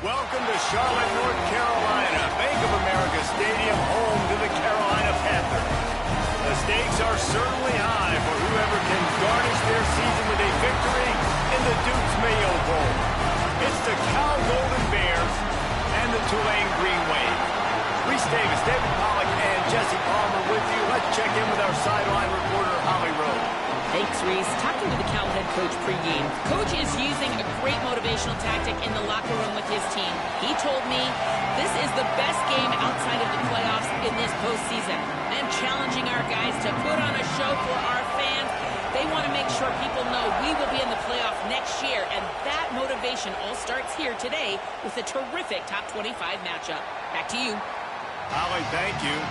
Welcome to Charlotte, North Carolina, Bank of America Stadium, home to the Carolina Panthers. The stakes are certainly high for whoever can garnish their season with a victory in the Duke's Mayo Bowl. It's the Cal Golden Bears and the Tulane Green Wave. Reese Davis, David Pollack, and Jesse Palmer with you. Let's check in with our sideline reporter, Holly Rowe. Thanks, Reese. Talking to the Cal head coach pregame, Coach is using a great motivational tactic in the locker room with his team. He told me this is the best game outside of the playoffs in this postseason. And challenging our guys to put on a show for our fans. They want to make sure people know we will be in the playoff next year. And that motivation all starts here today with a terrific top 25 matchup. Back to you. Holly, thank you.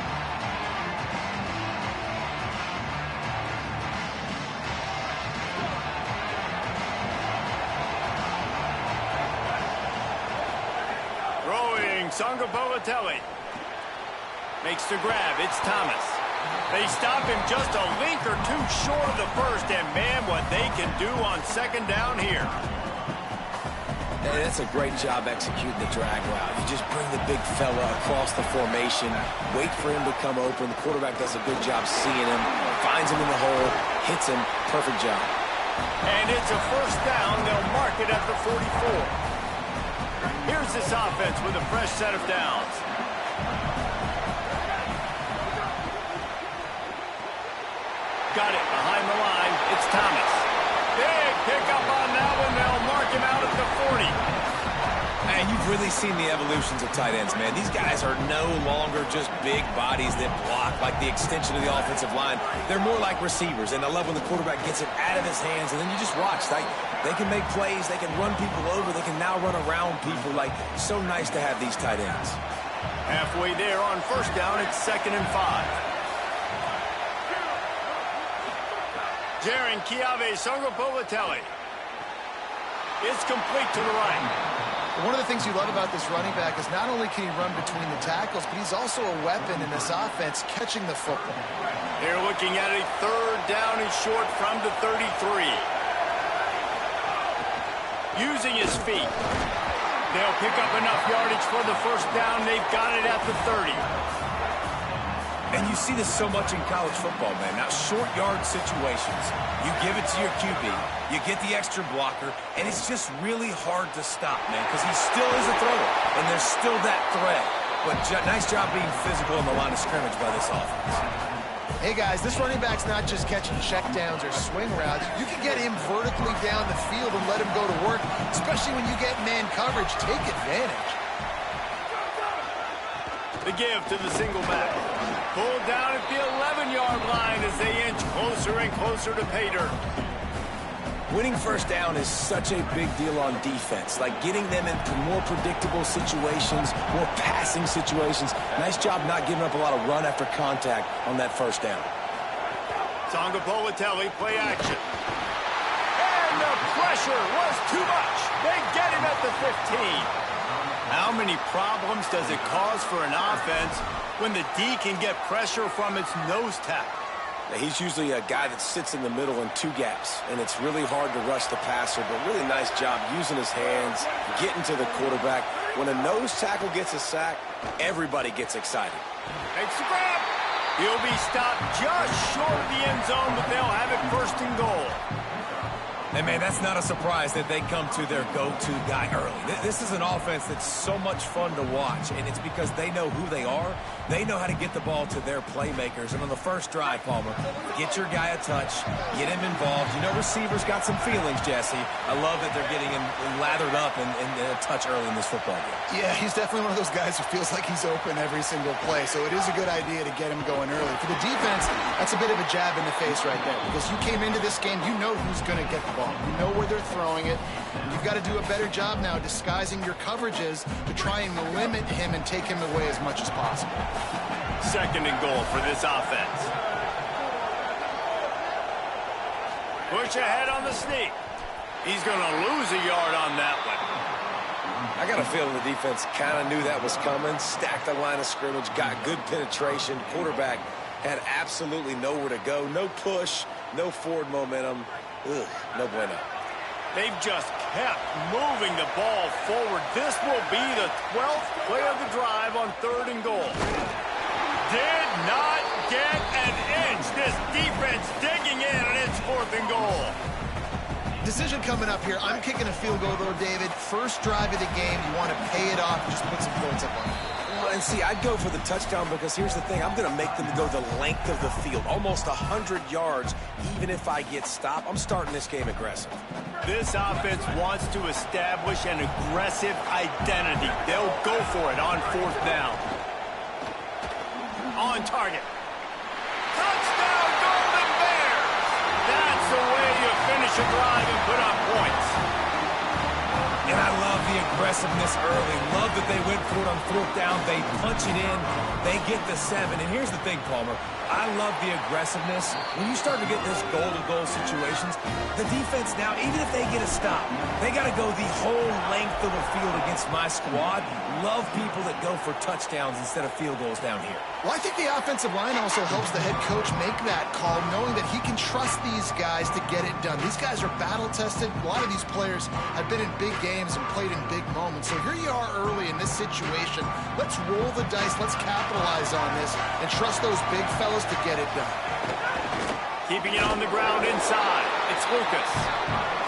Sangapolatelli makes the grab. It's Thomas. They stop him just a link or two short of the first, and man, what they can do on second down here. Hey, that's a great job executing the drag route. You just bring the big fella across the formation, wait for him to come open. The quarterback does a good job seeing him, finds him in the hole, hits him. Perfect job. And it's a first down. They'll mark it at the 44. Here's this offense with a fresh set of downs. Got it behind the line. It's Thomas. Big pickup on that one. They'll mark him out at the 40. And you've really seen the evolutions of tight ends, man. These guys are no longer just big bodies that block like the extension of the offensive line. They're more like receivers, and I love when the quarterback gets it out of his hands, and then you just watch. They can make plays. They can run people over. They can now run around people. So nice to have these tight ends. Halfway there on first down, it's 2nd and 5. Jaron Kiave Sangapolatelli. It's complete to the right. One of the things you love about this running back is not only can he run between the tackles, but he's also a weapon in this offense catching the football. They're looking at a third down and short from the 33. Using his feet. They'll pick up enough yardage for the first down. They've got it at the 30. And you see this so much in college football, man. Now, short yard situations, you give it to your QB, you get the extra blocker, and it's just really hard to stop, man, because he still is a thrower, and there's still that threat. But nice job being physical in the line of scrimmage by this offense. Hey, guys, this running back's not just catching checkdowns or swing routes. You can get him vertically down the field and let him go to work, especially when you get man coverage. Take advantage. The give to the single back. Pulled down at the 11-yard line as they inch closer and closer to pay dirt. Winning first down is such a big deal on defense, like getting them into more predictable situations, more passing situations. Nice job not giving up a lot of run after contact on that first down. Sangapolatelli, play action. And the pressure was too much. They get him at the 15. How many problems does it cause for an offense when the D can get pressure from its nose tackle? He's usually a guy that sits in the middle in two gaps, and it's really hard to rush the passer, but really nice job using his hands, getting to the quarterback. When a nose tackle gets a sack, everybody gets excited. Makes the grab. He'll be stopped just short of the end zone, but they'll have it first and goal. And, man, that's not a surprise that they come to their go-to guy early. This is an offense that's so much fun to watch, and it's because they know who they are. They know how to get the ball to their playmakers. And on the first drive, Palmer, get your guy a touch, get him involved. You know receivers got some feelings, Jesse. I love that they're getting him lathered up and a touch early in this football game. Yeah, he's definitely one of those guys who feels like he's open every single play, so it is a good idea to get him going early. For the defense, that's a bit of a jab in the face right there, because you came into this game, you know who's going to get the ball. You know where they're throwing it. You've got to do a better job now disguising your coverages to try and limit him and take him away as much as possible. 2nd and goal for this offense. Push ahead on the sneak. He's going to lose a yard on that one. I got a feeling the defense kind of knew that was coming, stacked the line of scrimmage, got good penetration. Quarterback had absolutely nowhere to go. No push, no forward momentum. Ugh, no bueno. They've just kept moving the ball forward. This will be the 12th play of the drive on 3rd and goal. Did not get an inch. This defense digging in, and it's 4th and goal. Decision coming up here. I'm kicking a field goal, though, David. First drive of the game. You want to pay it off. Just put some points up on it. And see, I'd go for the touchdown because here's the thing. I'm going to make them go the length of the field, almost 100 yards, even if I get stopped. I'm starting this game aggressive. This offense wants to establish an aggressive identity. They'll go for it on 4th down. On target. Touchdown, Golden Bears! That's the way you finish a drive and put up points. And I love the aggressiveness early. Love that they went for it on 4th down. They punch it in. They get the 7. And here's the thing, Palmer. I love the aggressiveness. When you start to get this goal-to-goal situations, the defense now, even if they get a stop, they got to go the whole length of the field against my squad. Love people that go for touchdowns instead of field goals down here. Well, I think the offensive line also helps the head coach make that call, knowing that he can trust these guys to get it done. These guys are battle-tested. A lot of these players have been in big games and played in big moments. So here you are early in this situation. Let's roll the dice. Let's capitalize on this and trust those big fellas to get it done. Keeping it on the ground inside. It's Lucas.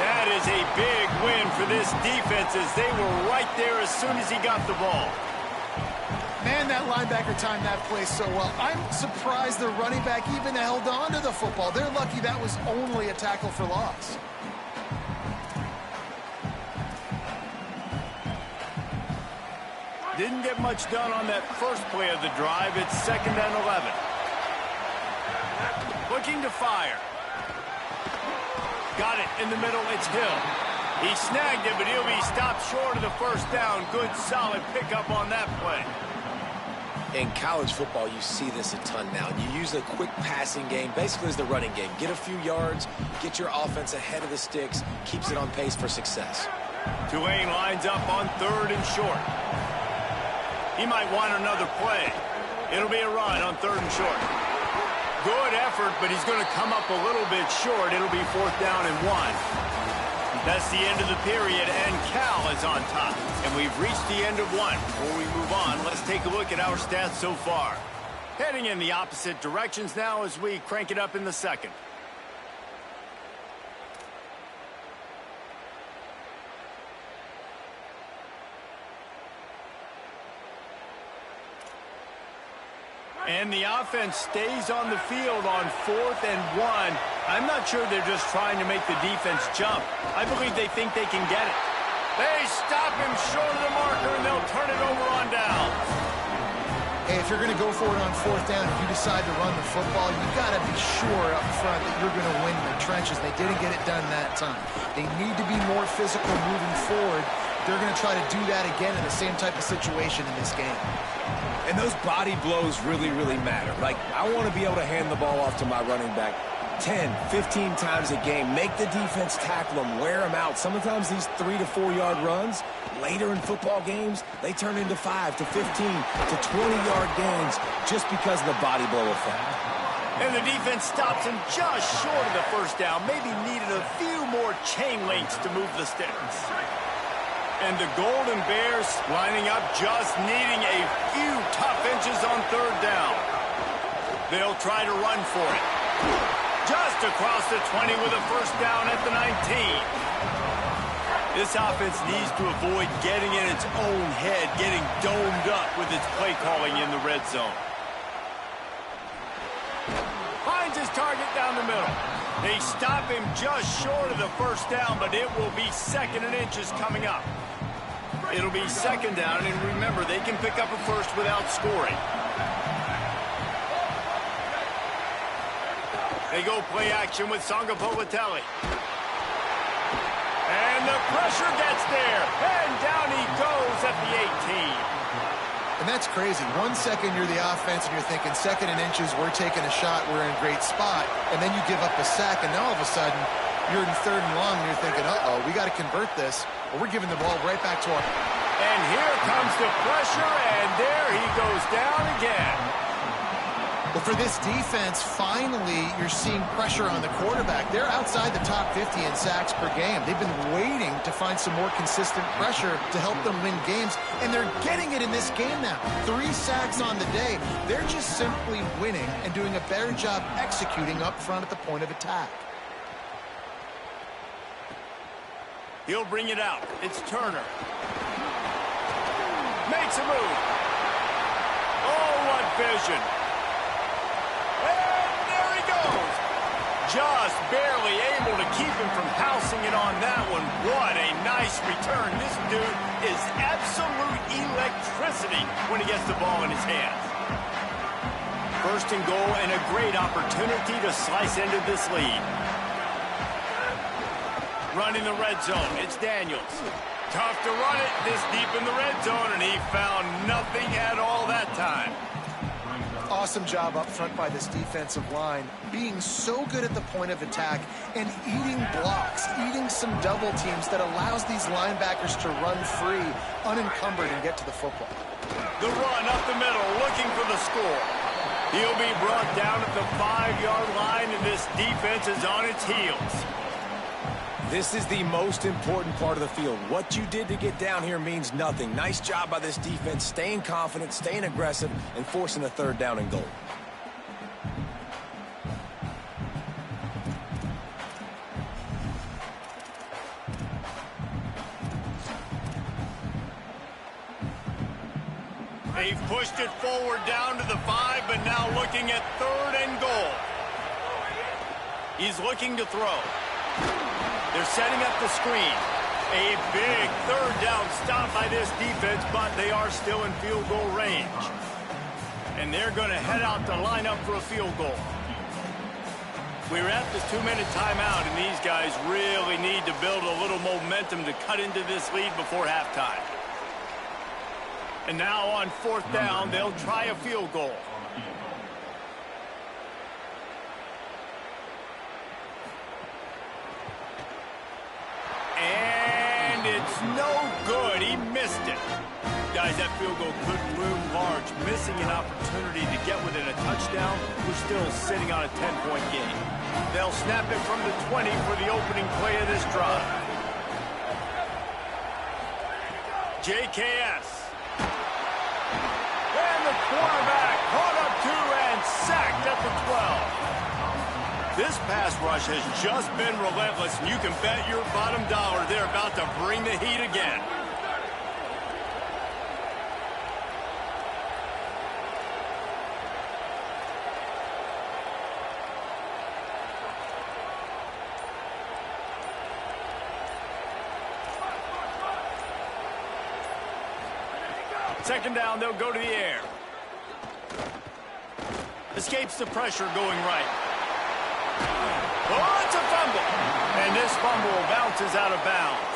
That is a big win for this defense as they were right there as soon as he got the ball. Man, that linebacker timed that play so well. I'm surprised the running back even held on to the football. They're lucky that was only a tackle for loss. Didn't get much done on that first play of the drive. It's 2nd and 11. Looking to fire. Got it in the middle. It's Hill. He snagged it, but he'll be stopped short of the 1st down. Good, solid pickup on that play. In college football, you see this a ton now. You use a quick passing game, basically as the running game. Get a few yards, get your offense ahead of the sticks, keeps it on pace for success. Tulane lines up on 3rd and short. He might want another play. It'll be a run on 3rd and short. Good effort, but he's going to come up a little bit short. It'll be 4th down and 1. That's the end of the period, and Cal is on top. And we've reached the end of 1. Before we move on, let's take a look at our stats so far. Heading in the opposite directions now as we crank it up in the 2nd. And the offense stays on the field on 4th and 1. I'm not sure they're just trying to make the defense jump. I believe they think they can get it. They stop him short of the marker, and they'll turn it over on down. Hey, if you're going to go for it on 4th down, if you decide to run the football, you got to be sure up front that you're going to win in the trenches. They didn't get it done that time. They need to be more physical moving forward. They're going to try to do that again in the same type of situation in this game. And those body blows really, really matter. Like, I want to be able to hand the ball off to my running back 10, 15 times a game. Make the defense tackle them, wear them out. Sometimes these 3 to 4 yard runs, later in football games, they turn into 5 to 15 to 20-yard gains just because of the body blow effect. And the defense stops him just short of the 1st down. Maybe needed a few more chain links to move the sticks. And the Golden Bears lining up, just needing a few tough inches on 3rd down. They'll try to run for it. Just across the 20 with a 1st down at the 19. This offense needs to avoid getting in its own head, getting domed up with its play calling in the red zone. Finds his target down the middle. They stop him just short of the 1st down, but it will be 2nd and inches coming up. It'll be 2nd down, and remember, they can pick up a 1st without scoring. They go play action with Sangapolitelli. And the pressure gets there, and down he goes at the 18. And that's crazy. 1 second you're the offense, and you're thinking 2nd and inches, we're taking a shot, we're in a great spot, and then you give up a sack, and now all of a sudden, you're in 3rd and long, and you're thinking, uh-oh, we got to convert this, or we're giving the ball right back to our... And here comes the pressure, and there he goes down again. Well, for this defense, finally, you're seeing pressure on the quarterback. They're outside the top 50 in sacks per game. They've been waiting to find some more consistent pressure to help them win games, and they're getting it in this game now. 3 sacks on the day. They're just simply winning and doing a better job executing up front at the point of attack. He'll bring it out. It's Turner. Makes a move. Oh, what vision. And there he goes. Just barely able to keep him from housing it on that one. What a nice return. This dude is absolute electricity when he gets the ball in his hands. First and goal and a great opportunity to slice into this lead. Running the red zone, it's Daniels. Tough to run it this deep in the red zone, and he found nothing at all that time. Awesome job up front by this defensive line, being so good at the point of attack and eating blocks, eating some double teams that allows these linebackers to run free, unencumbered, and get to the football. The run up the middle, looking for the score. He'll be brought down at the 5-yard line, and this defense is on its heels. This is the most important part of the field. What you did to get down here means nothing. Nice job by this defense, staying confident, staying aggressive, and forcing a 3rd down and goal. They've pushed it forward down to the 5, but now looking at 3rd and goal. He's looking to throw. They're setting up the screen. A big 3rd down stop by this defense, but they are still in field goal range. And they're going to head out to line up for a field goal. We're at this 2-minute timeout, and these guys really need to build a little momentum to cut into this lead before halftime. And now on 4th down, they'll try a field goal. And it's no good. He missed it. Guys, that field goal could loom large. Missing an opportunity to get within a touchdown. We're still sitting on a 10-point game. They'll snap it from the 20 for the opening play of this drive. JKS. And the quarterback caught up to and sacked at the 12. This pass rush has just been relentless, and you can bet your bottom dollar they're about to bring the heat again. Second down, they'll go to the air. Escapes the pressure going right. Oh, it's a fumble. And this fumble bounces out of bounds.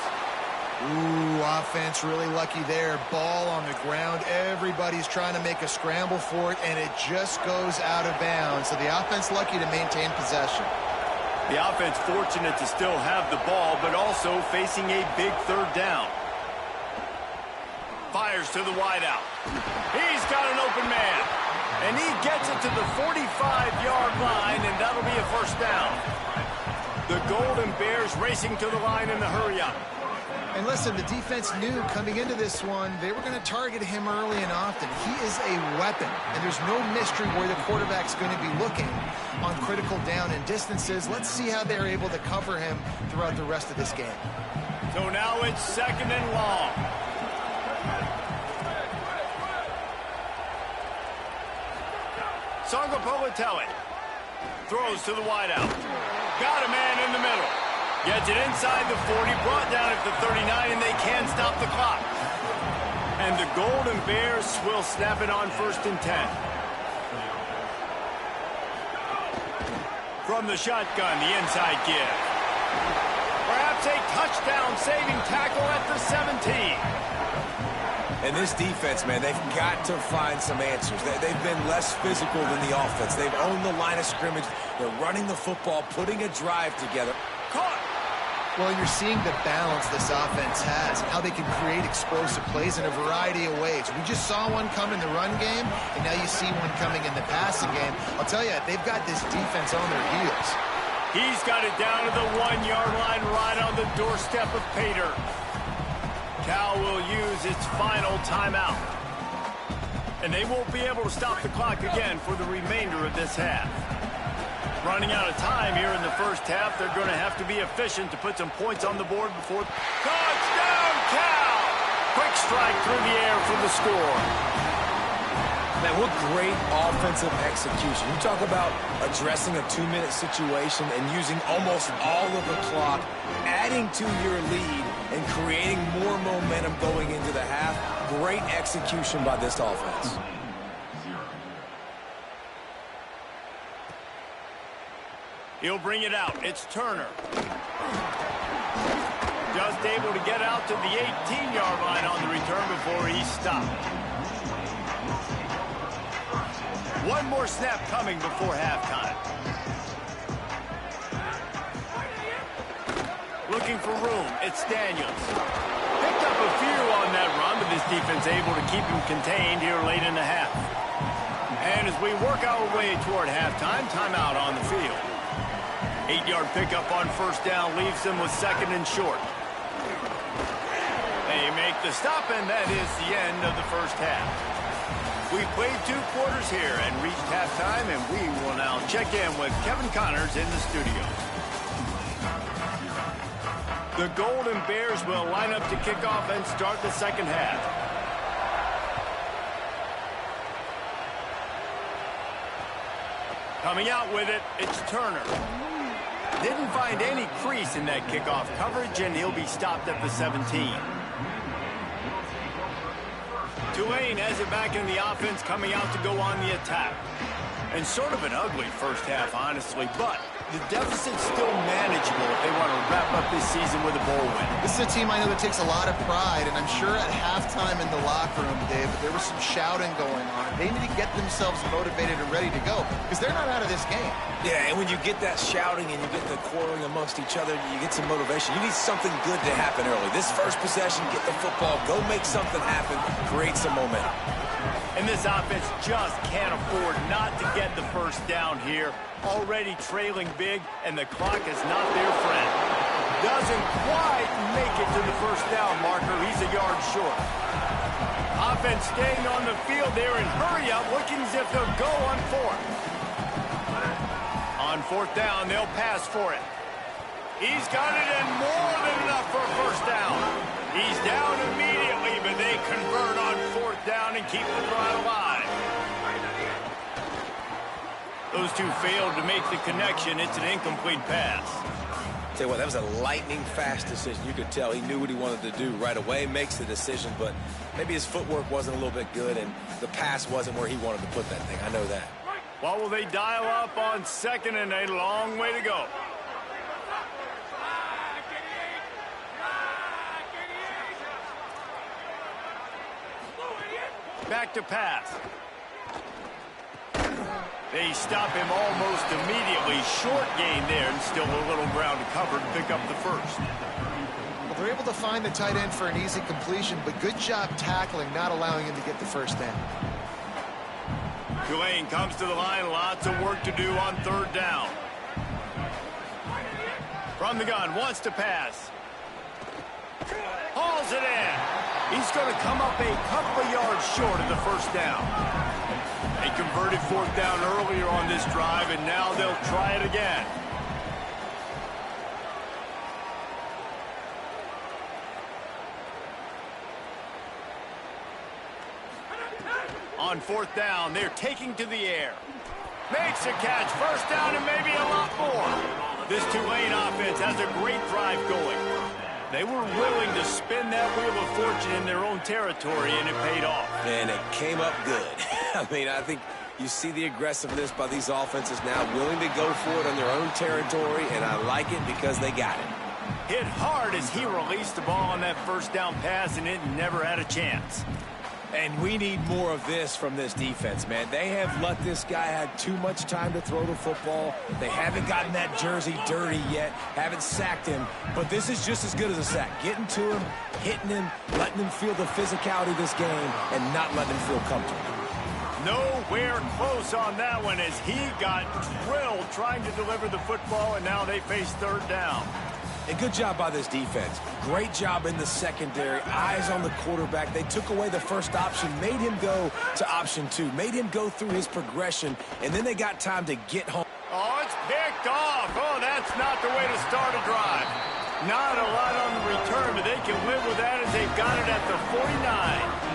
Ooh, offense really lucky there. Ball on the ground. Everybody's trying to make a scramble for it, and it just goes out of bounds. So the offense lucky to maintain possession. The offense fortunate to still have the ball, but also facing a big 3rd down. Fires to the wideout. He's got an open man. And he gets it to the 45-yard line, and that'll be a 1st down. The Golden Bears racing to the line in the hurry-up. And listen, the defense knew coming into this one, they were going to target him early and often. He is a weapon, and there's no mystery where the quarterback's going to be looking on critical down and distances. Let's see how they're able to cover him throughout the rest of this game. So now it's 2nd and long. Sangapolitelli throws to the wideout. Got a man in the middle. Gets it inside the 40, brought down at the 39, and they can't stop the clock. And the Golden Bears will snap it on 1st and 10. From the shotgun, the inside give. Perhaps a touchdown-saving tackle at the 17. And this defense, man, they've got to find some answers. They've been less physical than the offense. They've owned the line of scrimmage. They're running the football, putting a drive together. Caught. Well, you're seeing the balance this offense has and how they can create explosive plays in a variety of ways. We just saw one come in the run game, and now you see one coming in the passing game. I'll tell you, they've got this defense on their heels. He's got it down to the 1-yard line right on the doorstep of Pater. Cal will use its final timeout. And they won't be able to stop the clock again for the remainder of this half. Running out of time here in the first half, they're going to have to be efficient to put some points on the board before... Touchdown, Cal! Quick strike through the air for the score. Man, what great offensive execution. You talk about addressing a 2-minute situation and using almost all of the clock, adding to your lead, and creating more momentum going into the half. Great execution by this offense. He'll bring it out. It's Turner. Just able to get out to the 18-yard line on the return before he's stopped. One more snap coming before halftime. Looking for room. It's Daniels. Picked up a few on that run, but this defense able to keep him contained here late in the half. And as we work our way toward halftime, timeout on the field. 8-yard pickup on first down leaves them with second and short. They make the stop, and that is the end of the first half. We played 2 quarters here and reached halftime, and we will now check in with Kevin Connors in the studio. The Golden Bears will line up to kick off and start the second half. Coming out with it, it's Turner. Didn't find any crease in that kickoff coverage, and he'll be stopped at the 17. Tulane has it back in the offense, coming out to go on the attack. And sort of an ugly first half, honestly, but the deficit's still manageable if they want to wrap up this season with a bowl win. This is a team I know that takes a lot of pride, and I'm sure at halftime in the locker room, Dave, there was some shouting going on. They need to get themselves motivated and ready to go, because they're not out of this game. Yeah, and when you get that shouting and you get the quarreling amongst each other, you get some motivation. You need something good to happen early. This first possession, get the football, go make something happen, create some momentum. And this offense just can't afford not to get the first down here. Already trailing big, and the clock is not their friend. Doesn't quite make it to the first down marker. He's a yard short. Offense staying on the field there in hurry up, looking as if they'll go on fourth. On fourth down, they'll pass for it. He's got it, and more than enough for a first down. He's down immediately, but they convert on fourth down and keep the drive alive. Those two failed to make the connection. It's an incomplete pass. Tell you what, that was a lightning-fast decision. You could tell he knew what he wanted to do right away, makes the decision, but maybe his footwork wasn't a little bit good, and the pass wasn't where he wanted to put that thing. I know that. What will they dial up on second, and a long way to go? Back to pass. They stop him almost immediately. Short gain there, and still a little ground to cover to pick up the first. Well, they're able to find the tight end for an easy completion, but good job tackling, not allowing him to get the first down. Tulane comes to the line. Lots of work to do on third down. From the gun, wants to pass. Hauls it in. He's going to come up a couple of yards short of the first down. They converted fourth down earlier on this drive, and now they'll try it again. On fourth down, they're taking to the air. Makes a catch. First down and maybe a lot more. This Tulane offense has a great drive going. They were willing to spin that wheel of fortune in their own territory, and it paid off. And it came up good. I mean, I think you see the aggressiveness by these offenses now, willing to go for it on their own territory, and I like it because they got it. Hit hard as he released the ball on that first down pass, and it never had a chance. And we need more of this from this defense, man. They have let this guy have too much time to throw the football. They haven't gotten that jersey dirty yet, haven't sacked him. But this is just as good as a sack. Getting to him, hitting him, letting him feel the physicality of this game, and not letting him feel comfortable. Nowhere close on that one as he got drilled trying to deliver the football, and now they face third down. A good job by this defense. Great job in the secondary. Eyes on the quarterback. They took away the first option, made him go to option 2, made him go through his progression, and then they got time to get home. Oh, it's picked off. Oh, that's not the way to start a drive. Not a lot on the return, but they can live with that as they've got it at the 49.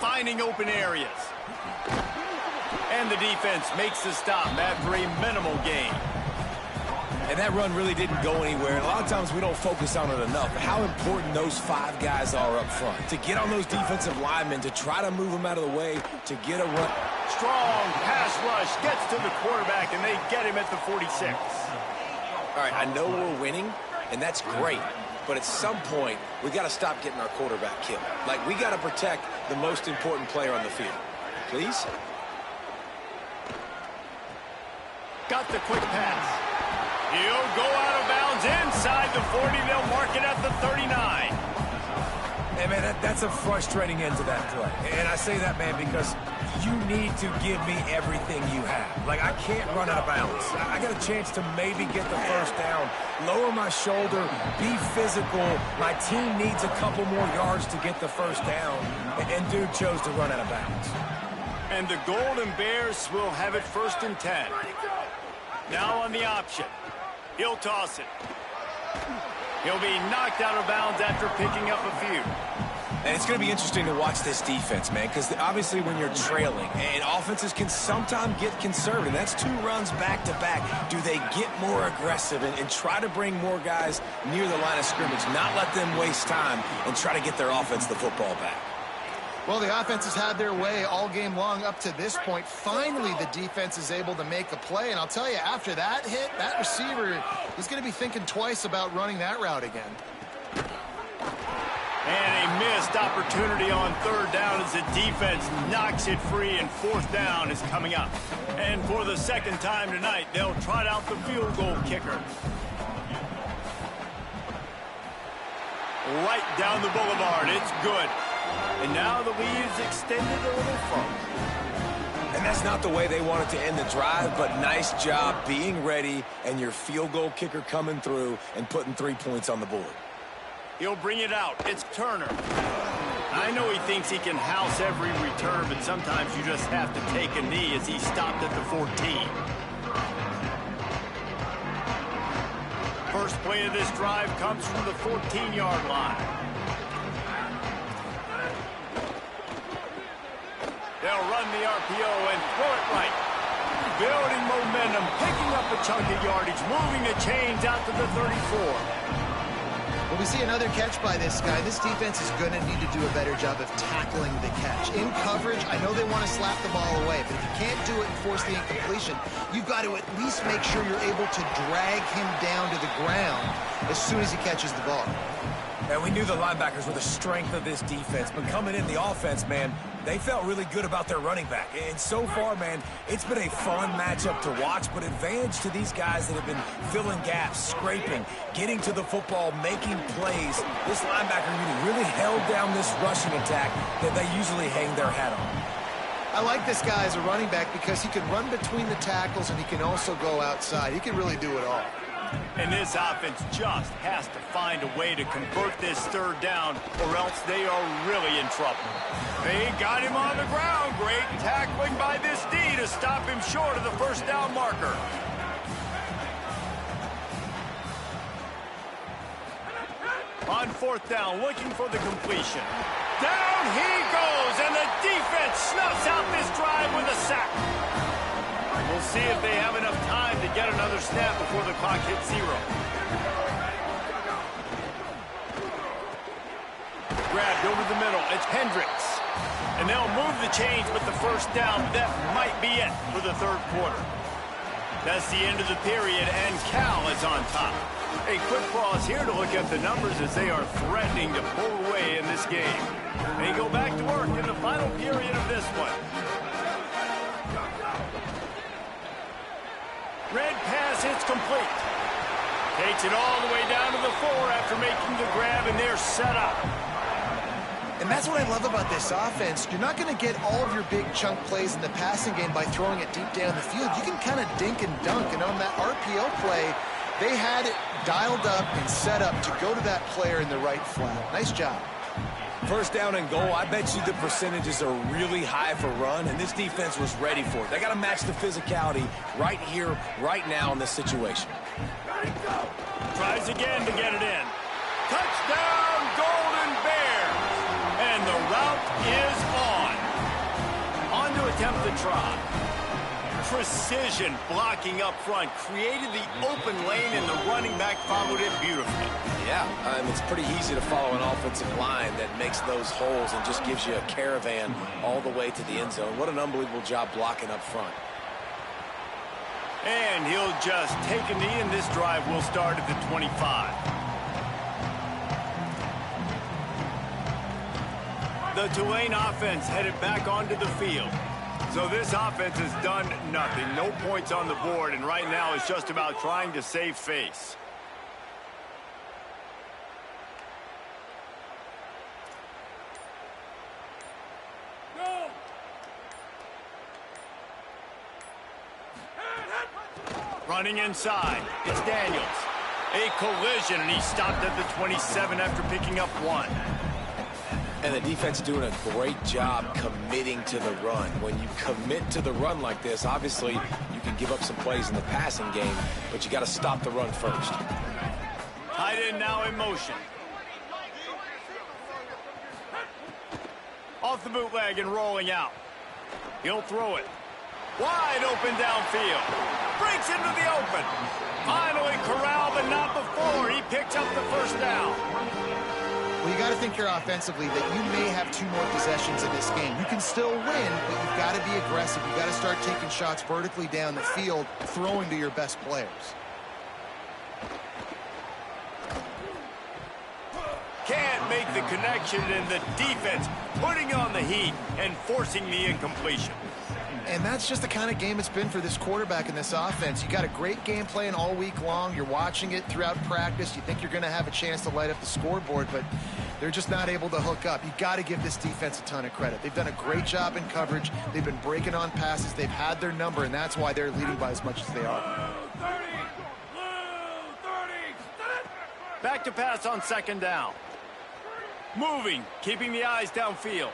Finding open areas. And the defense makes the stop after a minimal gain. And that run really didn't go anywhere. A lot of times we don't focus on it enough. How important those 5 guys are up front. To get on those defensive linemen, to try to move them out of the way, to get a run. Strong pass rush gets to the quarterback, and they get him at the 46. All right, I know we're winning, and that's great. But at some point, we got to stop getting our quarterback killed. Like, we got to protect the most important player on the field. Please? Got the quick pass. He'll go out of bounds inside the 40. They'll mark it at the 39. Hey, man, that's a frustrating end to that play. And I say that, man, because you need to give me everything you have. Like, I can't run out of bounds. I got a chance to maybe get the first down, lower my shoulder, be physical. My team needs a couple more yards to get the first down. And dude chose to run out of bounds. And the Golden Bears will have it 1st and 10. Now on the option. He'll toss it. He'll be knocked out of bounds after picking up a few. And it's going to be interesting to watch this defense, man, because obviously when you're trailing, and offenses can sometimes get conservative. That's 2 runs back-to-back. Do they get more aggressive and try to bring more guys near the line of scrimmage, not let them waste time, and try to get their offense the football back? Well, the offense has had their way all game long up to this point. Finally, the defense is able to make a play. And I'll tell you, after that hit, that receiver is going to be thinking twice about running that route again. And a missed opportunity on 3rd down as the defense knocks it free, and 4th down is coming up. And for the 2nd time tonight, they'll trot out the field goal kicker. Right down the boulevard. It's good. And now the lead is extended a little further. And that's not the way they wanted to end the drive, but nice job being ready and your field goal kicker coming through and putting 3 points on the board. He'll bring it out. It's Turner. I know he thinks he can house every return, but sometimes you just have to take a knee as he stopped at the 14. First play of this drive comes from the 14-yard line. They'll run the RPO and throw it right. Building momentum, picking up a chunk of yardage, moving the chains out to the 34. Well, we see another catch by this guy. This defense is going to need to do a better job of tackling the catch. In coverage, I know they want to slap the ball away, but if you can't do it and force the incompletion, you've got to at least make sure you're able to drag him down to the ground as soon as he catches the ball. And we knew the linebackers were the strength of this defense, but coming in the offense, man, they felt really good about their running back. And so far, man, it's been a fun matchup to watch, but advantage to these guys that have been filling gaps, scraping, getting to the football, making plays. This linebacker unit really held down this rushing attack that they usually hang their hat on. I like this guy as a running back because he can run between the tackles and he can also go outside. He can really do it all. And this offense just has to find a way to convert this 3rd down, or else they are really in trouble. They got him on the ground. Great tackling by this D to stop him short of the 1st down marker. On 4th down, looking for the completion. Down he goes, and the defense snuffs out this drive with a sack. We'll see if they have enough time to get another snap before the clock hits 0. Grabbed over the middle. It's Hendricks. And they'll move the chains with the 1st down. That might be it for the 3rd quarter. That's the end of the period, and Cal is on top. A quick pause here to look at the numbers as they are threatening to pull away in this game. They go back to work in the final period of this one. Red pass hits complete. Takes it all the way down to the 4 after making the grab, and they're set up. And that's what I love about this offense. You're not going to get all of your big chunk plays in the passing game by throwing it deep down the field. You can kind of dink and dunk, and on that RPO play, they had it dialed up and set up to go to that player in the right flat. Nice job. First down and goal, I bet you the percentages are really high for run, and this defense was ready for it. They got to match the physicality right here, right now in this situation. Tries again to get it in. Touchdown, Golden Bears! And the route is on to attempt the try. Precision blocking up front created the open lane, and the running back followed it beautifully. Yeah, it's pretty easy to follow an offensive line that makes those holes and just gives you a caravan all the way to the end zone. What an unbelievable job blocking up front. And he'll just take a knee, and this drive will start at the 25. The Tulane offense headed back onto the field. So this offense has done nothing. No points on the board, and right now it's just about trying to save face. Go! Running inside, it's Daniels. A collision, and he stopped at the 27 after picking up 1. And the defense doing a great job committing to the run. When you commit to the run like this, obviously you can give up some plays in the passing game, but you got to stop the run first. Tight end now in motion. Off the bootleg and rolling out. He'll throw it. Wide open downfield. Breaks into the open. Finally corralled, but not before. He picks up the first down. Well, you got to think here offensively that you may have 2 more possessions in this game. You can still win, but you've got to be aggressive. You've got to start taking shots vertically down the field, throwing to your best players. Can't make the connection, and the defense putting on the heat and forcing the incompletion. And that's just the kind of game it's been for this quarterback in this offense. You got a great game plan all week long. You're watching it throughout practice. You think you're going to have a chance to light up the scoreboard, but they're just not able to hook up. You got to give this defense a ton of credit. They've done a great job in coverage. They've been breaking on passes. They've had their number, and that's why they're leading by as much as they are. Back to pass on second down. Moving, keeping the eyes downfield.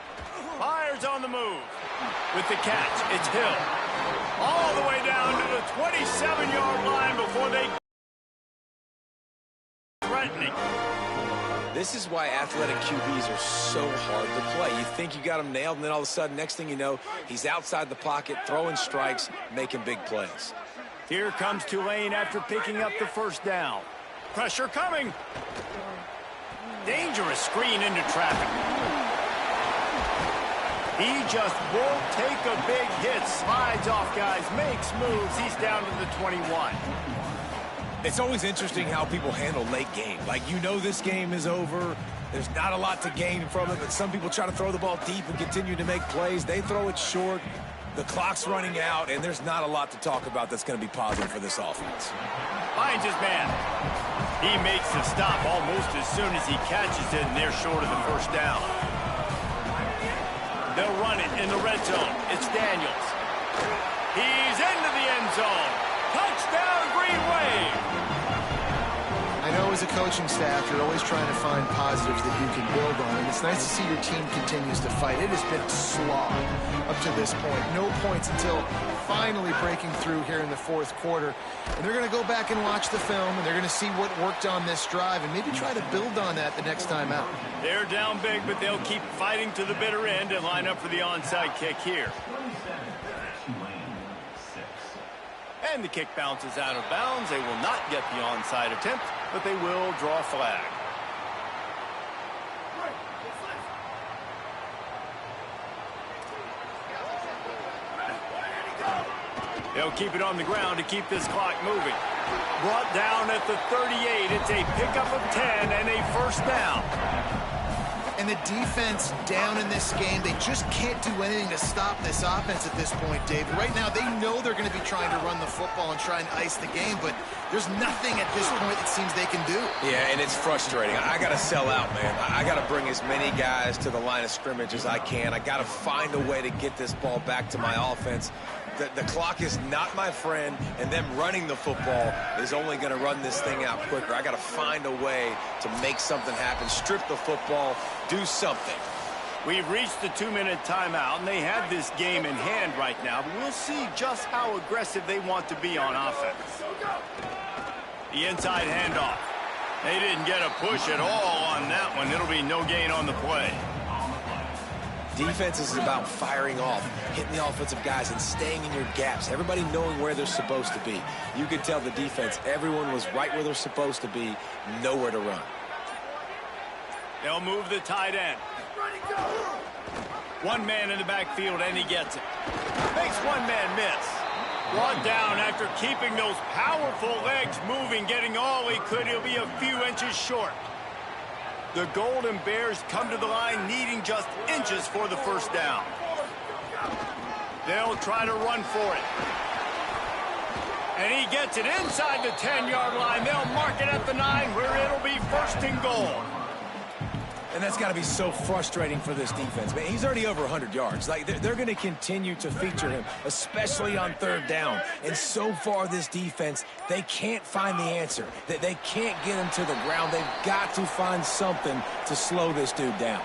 Fires on the move. With the catch, it's Hill. All the way down to the 27-yard line before they threatening. This is why athletic QBs are so hard to play. You think you got him nailed, and then all of a sudden, next thing you know, he's outside the pocket, throwing strikes, making big plays. Here comes Tulane after picking up the first down. Pressure coming. Dangerous screen into traffic. He just won't take a big hit. Slides off guys, makes moves. He's down to the 21. It's always interesting how people handle late game. Like, you know this game is over. There's not a lot to gain from it, but some people try to throw the ball deep and continue to make plays. They throw it short. The clock's running out, and there's not a lot to talk about that's going to be positive for this offense. Finds his man. He makes the stop almost as soon as he catches it, and they're short of the first down. They'll run it in the red zone. It's Daniels. He's into the end zone. Touchdown, Green Wave. I know as a coaching staff, you're always trying to find positives that you can build on, and it's nice to see your team continues to fight. It has been a slog up to this point. No points until finally breaking through here in the fourth quarter. And they're going to go back and watch the film, and they're going to see what worked on this drive and maybe try to build on that the next time out. They're down big, but they'll keep fighting to the bitter end and line up for the onside kick here. And the kick bounces out of bounds. They will not get the onside attempt, but they will draw a flag. They'll keep it on the ground to keep this clock moving. Brought down at the 38. It's a pickup of 10 and a first down. And the defense down in this game, they just can't do anything to stop this offense at this point, David. Right now, they know they're going to be trying to run the football and try and ice the game, but there's nothing at this point it seems they can do. Yeah, and it's frustrating. I got to sell out, man. I got to bring as many guys to the line of scrimmage as I can. I got to find a way to get this ball back to my offense. The clock is not my friend, and them running the football is only going to run this thing out quicker. I got to find a way to make something happen, strip the football, do something. We've reached the 2-minute timeout, and they have this game in hand right now, but we'll see just how aggressive they want to be on offense. The inside handoff. They didn't get a push at all on that one. It'll be no gain on the play. Defense is about firing off, hitting the offensive guys, and staying in your gaps. Everybody knowing where they're supposed to be. You could tell the defense, everyone was right where they're supposed to be, nowhere to run. They'll move the tight end. One man in the backfield, and he gets it. Makes one man miss. Brought down after keeping those powerful legs moving, getting all he could. He'll be a few inches short. The Golden Bears come to the line needing just inches for the first down. They'll try to run for it. And he gets it inside the 10-yard line. They'll mark it at the 9 where it'll be first and goal. And that's got to be so frustrating for this defense. Man, he's already over 100 yards. Like, they're going to continue to feature him, especially on third down. And so far, this defense, they can't find the answer. They can't get him to the ground. They've got to find something to slow this dude down.